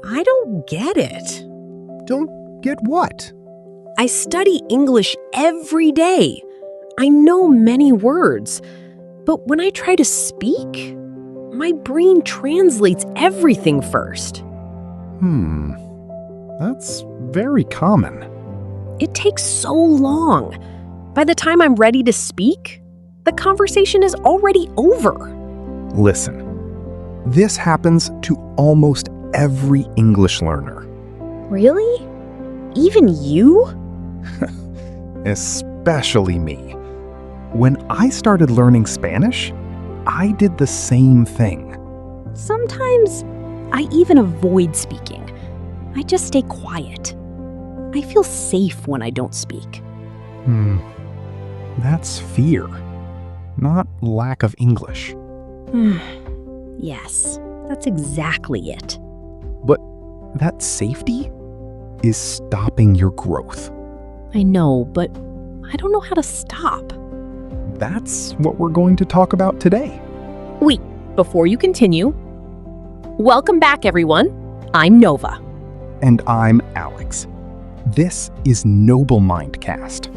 I don't get it. Don't get what? I study English every day. I know many words, but when I try to speak, my brain translates everything first. That's very common. It takes so long. By the time I'm ready to speak, the conversation is already over. Listen, this happens to almost every English learner. Really? Even you? Especially me. When I started learning Spanish, I did the same thing. Sometimes I even avoid speaking. I just stay quiet. I feel safe when I don't speak. That's fear, not lack of English. Yes, that's exactly it. But that safety is stopping your growth. I know, but I don't know how to stop. That's what we're going to talk about today. Wait, before you continue, welcome back, everyone. I'm Nova. And I'm Alex. This is NobleMind Cast.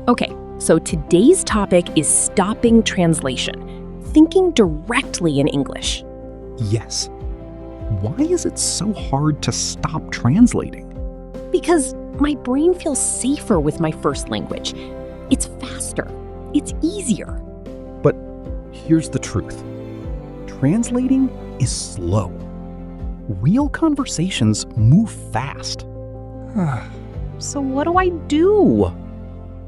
Okay, so today's topic is stopping translation, thinking directly in English. Yes. Why is it so hard to stop translating? Because my brain feels safer with my first language. It's faster. It's easier. But here's the truth. Translating is slow. Real conversations move fast. So what do I do?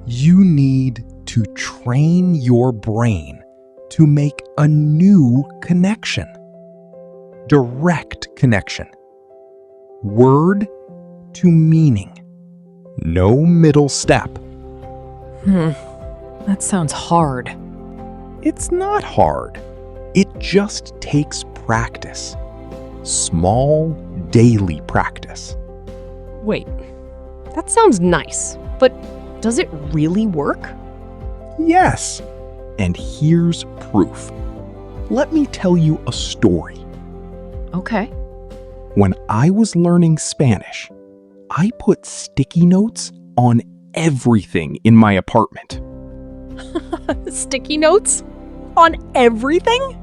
You need to train your brain to make a new connection. Direct connection. Word to meaning. No middle step. That sounds hard. It's not hard. It just takes practice. Small, daily practice. Wait, that sounds nice, but does it really work? Yes. And here's proof. Let me tell you a story. Okay. When I was learning Spanish, I put sticky notes on everything in my apartment. Sticky notes? On everything?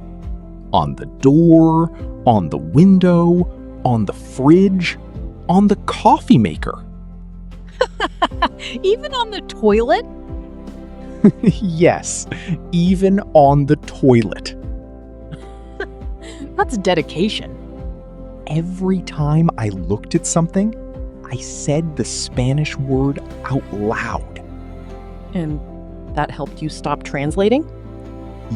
On the door, on the window, on the fridge, on the coffee maker. Even on the toilet? Yes, even on the toilet. That's dedication. Every time I looked at something, I said the Spanish word out loud. And that helped you stop translating?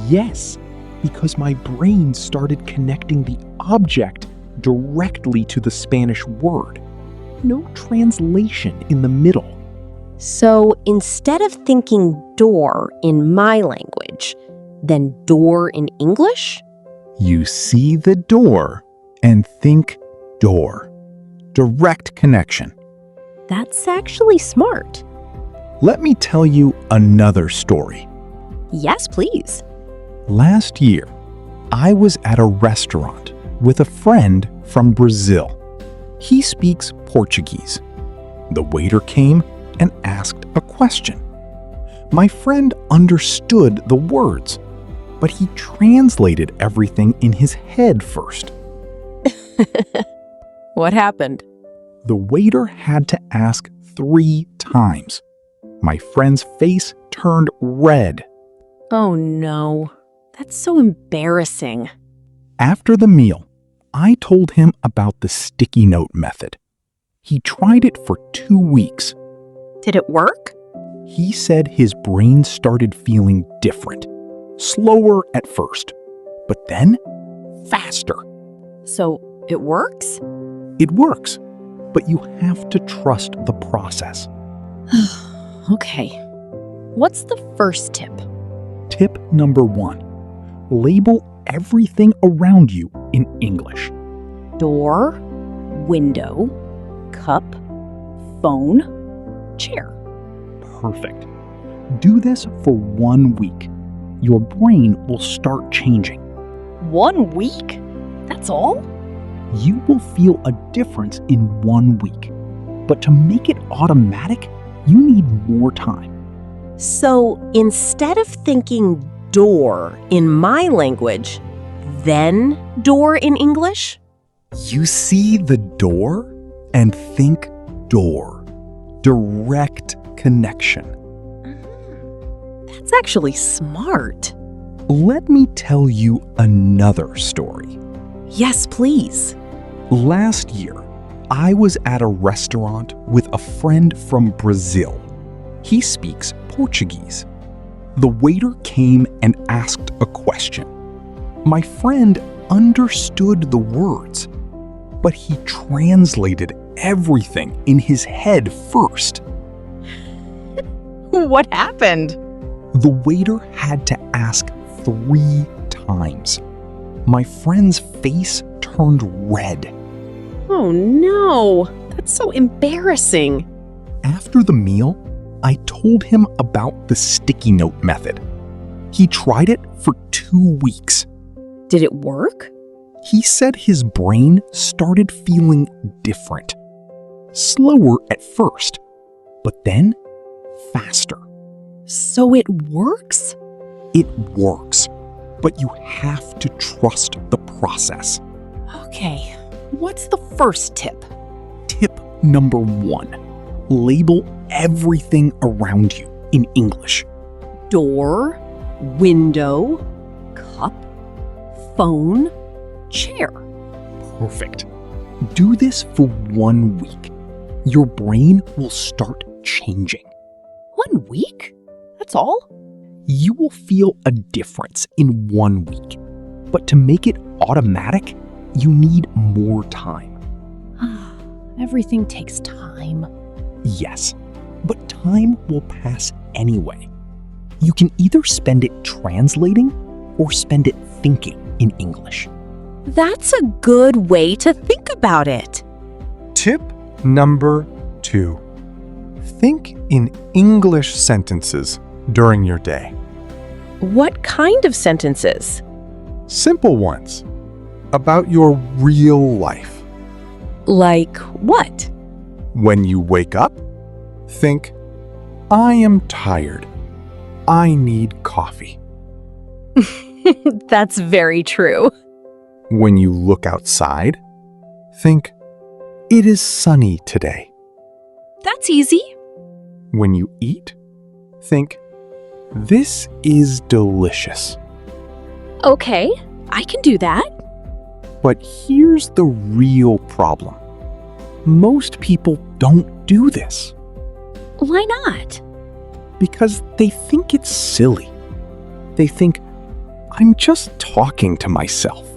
Yes, because my brain started connecting the object directly to the Spanish word. No translation in the middle. So instead of thinking door in my language, then door in English? You see the door and think door. Direct connection. That's actually smart. Let me tell you another story. Yes, please. Last year, I was at a restaurant with a friend from Brazil. He speaks Portuguese. The waiter came and asked a question. My friend understood the words, but he translated everything in his head first. What happened? The waiter had to ask 3 times. My friend's face turned red. Oh no, that's so embarrassing. After the meal, I told him about the sticky note method. He tried it for 2 weeks. Did it work? He said his brain started feeling different. Slower at first, but then faster. So it works? It works, but you have to trust the process. Okay. What's the first tip? Tip number 1. Label everything around you in English. Door, window, cup, phone, chair. Perfect. Do this for 1 week. Your brain will start changing. 1 week? That's all? You will feel a difference in 1 week. But to make it automatic, you need more time. So instead of thinking door in my language, then door in English? You see the door and think door. Direct connection. That's actually smart. Let me tell you another story. Yes, please. Last year, I was at a restaurant with a friend from Brazil. He speaks Portuguese. The waiter came and asked a question. My friend understood the words, but he translated everything in his head first. What happened? The waiter had to ask 3 times. My friend's face turned red. Oh no, that's so embarrassing. After the meal, I told him about the sticky note method. He tried it for 2 weeks. Did it work? He said his brain started feeling different. Slower at first, but then faster. So it works? It works, but you have to trust the process. Okay, what's the first tip? Tip number 1. Label everything around you in English. Door, window, cup, phone, chair. Perfect. Do this for 1 week. Your brain will start changing. 1 week? That's all? You will feel a difference in 1 week. But to make it automatic, you need more time. Everything takes time. Yes, but time will pass anyway. You can either spend it translating or spend it thinking in English. That's a good way to think about it. Tip number 2. Think in English sentences during your day. What kind of sentences? Simple ones about your real life. Like what? When you wake up, think, I am tired. I need coffee. That's very true. When you look outside, think, it is sunny today. That's easy. When you eat, think, this is delicious. Okay, I can do that. But here's the real problem. Most people don't do this Why not? because they think it's silly. They think, I'm just talking to myself.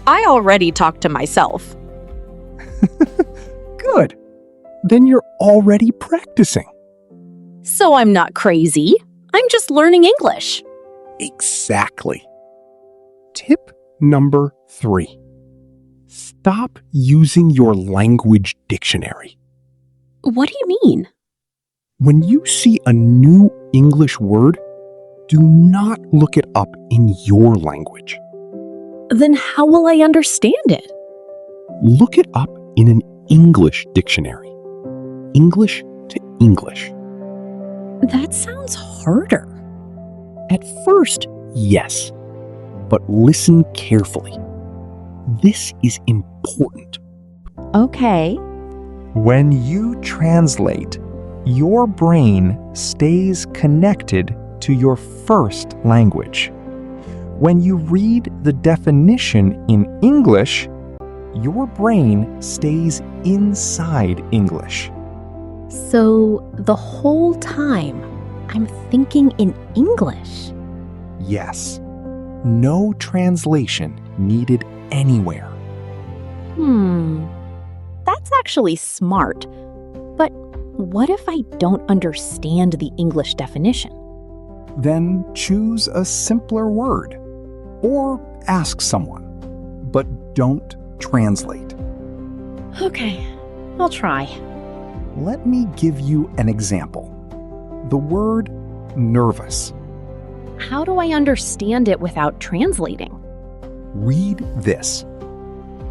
I already talk to myself. Good. Then you're already practicing. So I'm not crazy. I'm just learning English. Exactly. Tip number 3. Stop using your language dictionary. What do you mean? When you see a new English word, do not look it up in your language. Then how will I understand it? Look it up in an English dictionary. English to English. That sounds harder. At first, yes. But listen carefully. This is important. Okay. When you translate, your brain stays connected to your first language. When you read the definition in English, your brain stays inside English. So the whole time I'm thinking in English. Yes. No translation needed anywhere. That's actually smart. But what if I don't understand the English definition? Then choose a simpler word or ask someone, but don't translate. Okay, I'll try. Let me give you an example. The word nervous. How do I understand it without translating? Read this.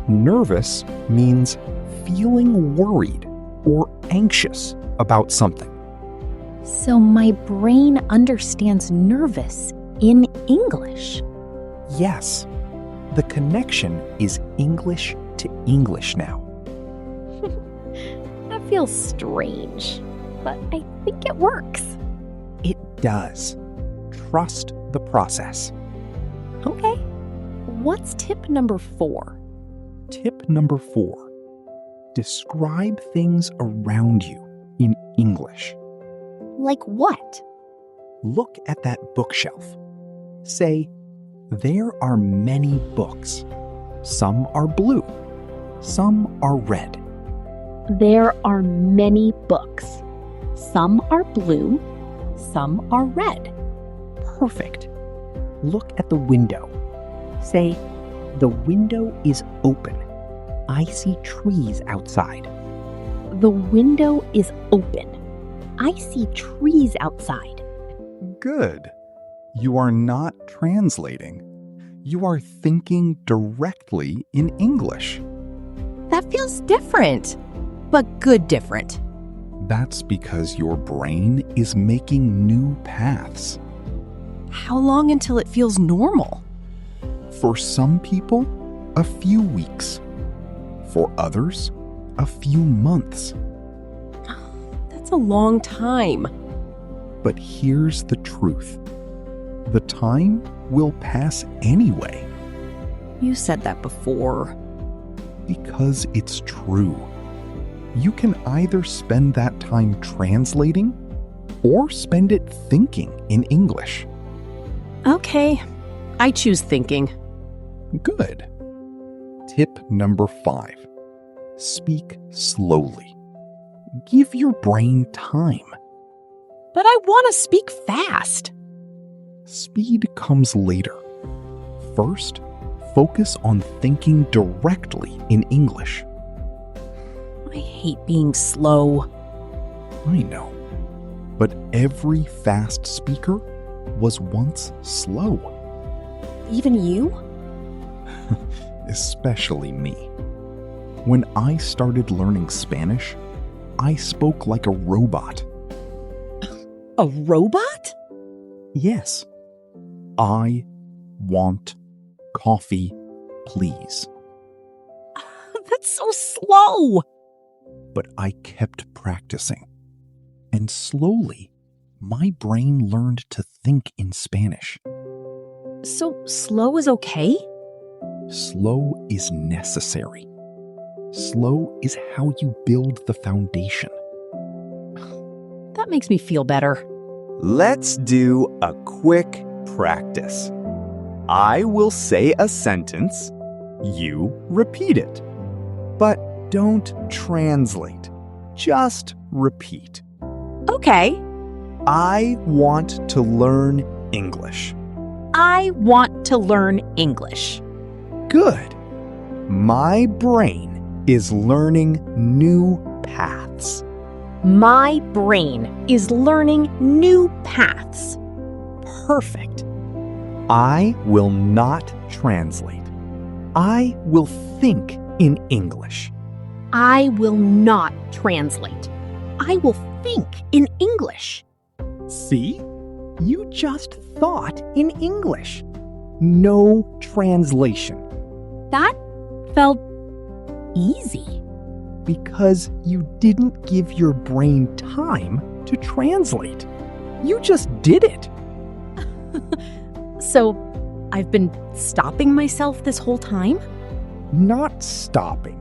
Nervous means feeling worried or anxious about something. So my brain understands nervous in English. Yes, the connection is English to English now. That feels strange, but I think it works. It does. Trust the process. Okay. What's tip number 4? Tip number 4. Describe things around you in English. Like what? Look at that bookshelf. Say, there are many books. Some are blue. Some are red. There are many books. Some are blue, some are red. Perfect. Look at the window. Say, the window is open. I see trees outside. The window is open. I see trees outside. Good. You are not translating. You are thinking directly in English. That feels different, but good different. That's because your brain is making new paths. How long until it feels normal? For some people, a few weeks. For others, a few months. That's a long time. But here's the truth. The time will pass anyway. You said that before. Because it's true. You can either spend that time translating or spend it thinking in English. Okay, I choose thinking. Good. Tip number 5. Speak slowly. Give your brain time. But I want to speak fast. Speed comes later. First, focus on thinking directly in English. I hate being slow. I know. But every fast speaker was once slow. Even you? Especially me. When I started learning Spanish, I spoke like a robot. A robot? Yes. I want coffee, please. That's so slow. But I kept practicing. And slowly, my brain learned to think in Spanish. So slow is okay? Slow is necessary. Slow is how you build the foundation. That makes me feel better. Let's do a quick practice. I will say a sentence. You repeat it. But don't translate. Just repeat. Okay. I want to learn English. I want to learn English. Good. My brain is learning new paths. My brain is learning new paths. Perfect. I will not translate. I will think in English. I will not translate. I will think in English. See? You just thought in English. No translation. That felt easy. Because you didn't give your brain time to translate. You just did it. So, I've been stopping myself this whole time? Not stopping.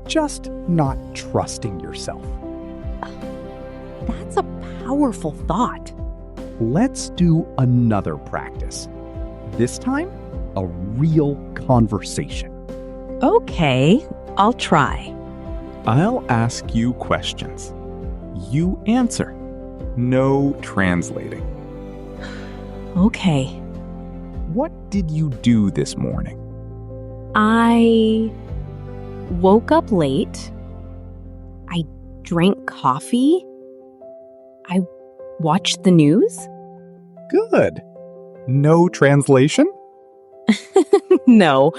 Just not trusting yourself. That's a powerful thought. Let's do another practice. This time, a real conversation. Okay, I'll try. I'll ask you questions. You answer. No translating. Okay. What did you do this morning? I woke up late. I drank coffee. I watched the news. Good. No translation? No,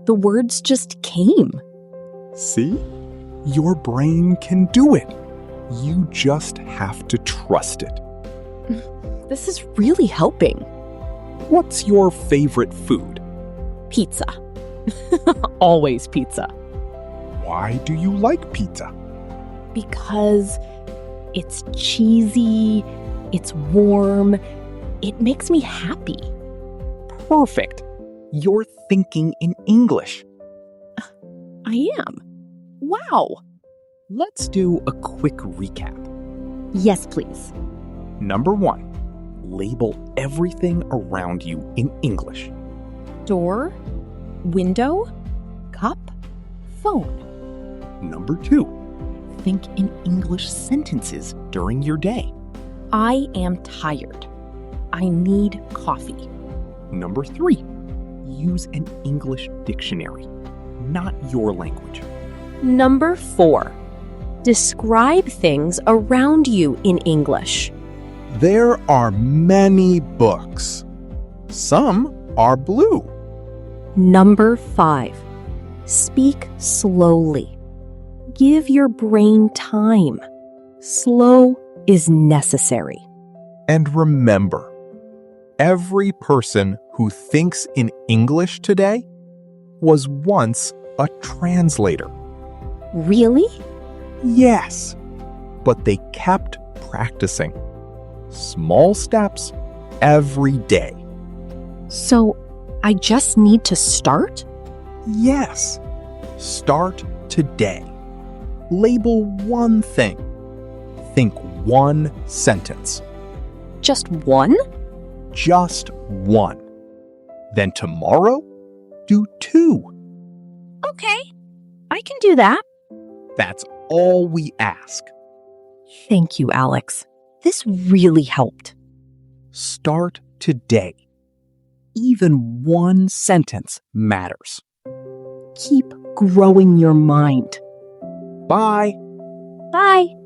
The words just came. See? Your brain can do it. You just have to trust it. This is really helping. What's your favorite food? Pizza. Always pizza. Why do you like pizza? Because it's cheesy, it's warm, it makes me happy. Perfect. You're thinking in English. I am. Wow. Let's do a quick recap. Yes, please. Number 1, label everything around you in English. Door, window, cup, phone. Number 2, think in English sentences during your day. I am tired. I need coffee. Number 3, use an English dictionary, not your language. Number 4, describe things around you in English. There are many books. Some are blue. Number 5, speak slowly. Give your brain time. Slow is necessary. And remember, every person who thinks in English today was once a translator. Really? Yes, but they kept practicing. Small steps every day. So, I just need to start? Yes, start today. Label one thing. Think one sentence. Just one? Just one. Then tomorrow, do 2. Okay, I can do that. That's all we ask. Thank you, Alex. This really helped. Start today. Even one sentence matters. Keep growing your mind. Bye. Bye.